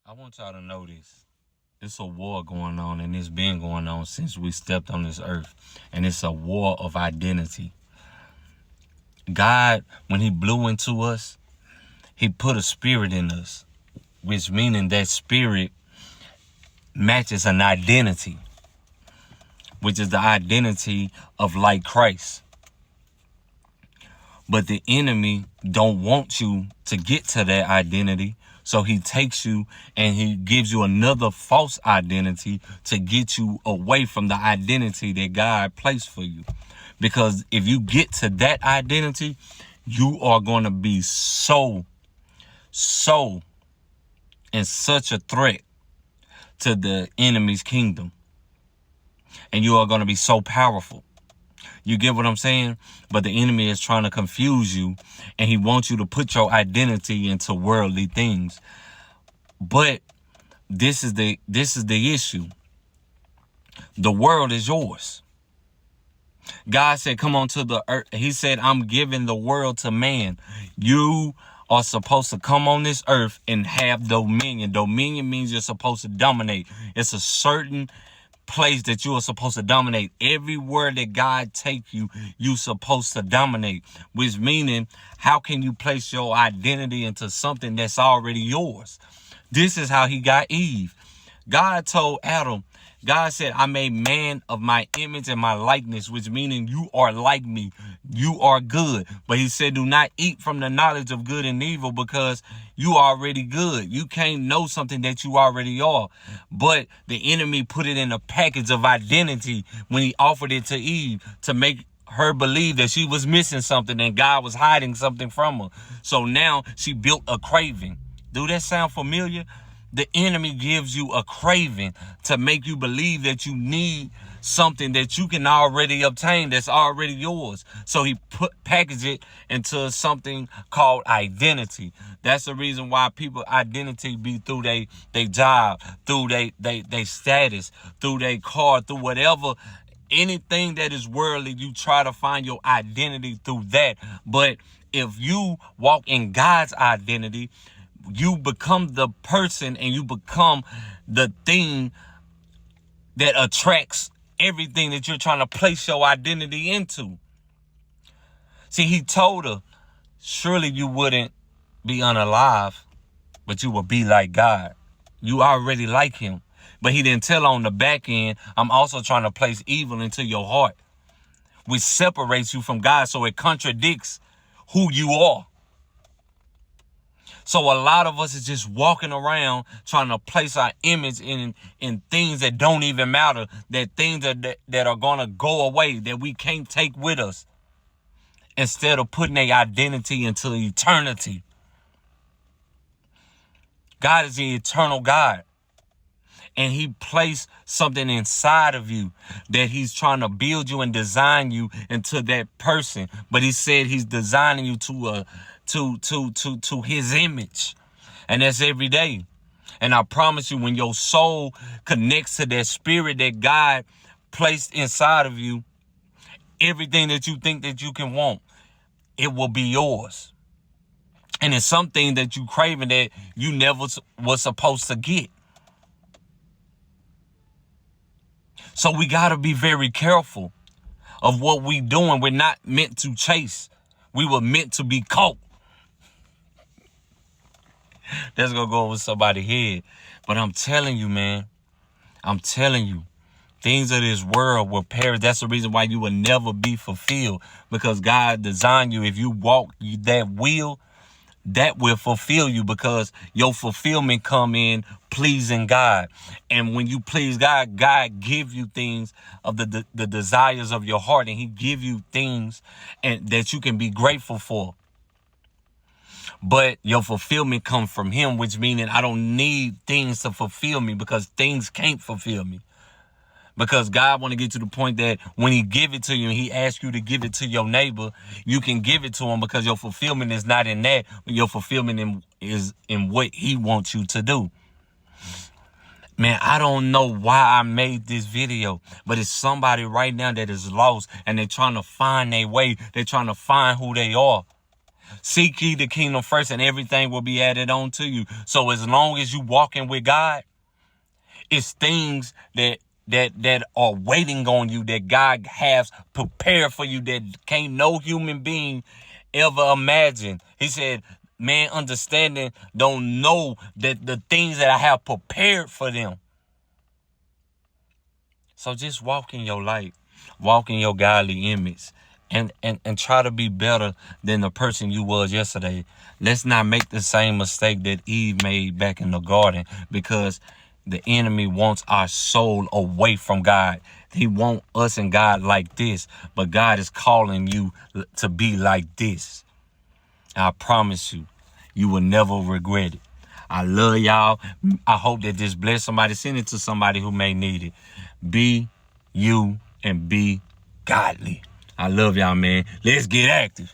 I want y'all to know this. It's a war going on, and it's been going on since we stepped on this earth. And it's a war of identity. God, when he blew into us, he put a spirit in us, which meaning that spirit matches an identity, which is the identity of like Christ. But the enemy don't want you to get to that identity. So he takes you and he gives you another false identity to get you away from the identity that God placed for you. Because if you get to that identity, you are going to be so and such a threat to the enemy's kingdom. And you are going to be so powerful. You get what I'm saying? But the enemy is trying to confuse you, and he wants you to put your identity into worldly things. But this is the issue. The world is yours. God said, come on to the earth. He said, I'm giving the world to man. You are supposed to come on this earth and have dominion. Dominion means you're supposed to dominate. It's a certain place that you are supposed to dominate. Everywhere that God take you, you supposed to dominate. Which meaning, how can you place your identity into something that's already yours? This is how he got Eve. God told Adam, God said, I made man of my image and my likeness, which meaning you are like me. You are good. But he said, do not eat from the knowledge of good and evil because you are already good. You can't know something that you already are. But the enemy put it in a package of identity when he offered it to Eve to make her believe that she was missing something and God was hiding something from her. So now she built a craving. Do that sound familiar? The enemy gives you a craving to make you believe that you need something that you can already obtain that's already yours. So he package it into something called identity. That's the reason why people identity be through they job, through they status, through their car, through whatever. Anything that is worldly, you try to find your identity through that. But if you walk in God's identity, you become the person and you become the thing that attracts everything that you're trying to place your identity into. See, he told her, surely you wouldn't be unalive, but you will be like God. You already like him. But he didn't tell her on the back end, I'm also trying to place evil into your heart, which separates you from God. So it contradicts who you are. So a lot of us is just walking around trying to place our image in things that don't even matter, that things that are going to go away, that we can't take with us, instead of putting a identity into eternity. God is the eternal God. And he placed something inside of you that he's trying to build you and design you into that person. But he said he's designing you to his image. And that's every day. And I promise you, when your soul connects to that spirit that God placed inside of you, everything that you think that you can want, it will be yours. And it's something that you craving that you never was supposed to get. So we got to be very careful of what we doing. We're not meant to chase. We were meant to be caught. That's going to go over somebody's head. But I'm telling you, man, I'm telling you, things of this world will perish. That's the reason why you will never be fulfilled, because God designed you. If you walk that will fulfill you, because your fulfillment come in pleasing God. And when you please God, God give you things of the desires of your heart, and he give you things and that you can be grateful for. But your fulfillment comes from him, which meaning I don't need things to fulfill me, because things can't fulfill me. Because God want to get to the point that when he give it to you and he asks you to give it to your neighbor, you can give it to him, because your fulfillment is not in that. Your fulfillment is in what he wants you to do. Man, I don't know why I made this video, but it's somebody right now that is lost and they're trying to find their way. They're trying to find who they are. Seek ye the kingdom first and everything will be added on to you. So as long as you walking with God, it's things that are waiting on you that God has prepared for you that can't no human being ever imagine. He said, man, understanding don't know that the things that I have prepared for them. So just walk in your light, walk in your godly image, and try to be better than the person you was yesterday. Let's not make the same mistake that Eve made back in the garden, because the enemy wants our soul away from God. He wants us and God like this, but God is calling you to be like this. I promise you, you will never regret it. I love y'all. I hope that this bless somebody. Send it to somebody who may need it. Be you and be godly. I love y'all, man. Let's get active.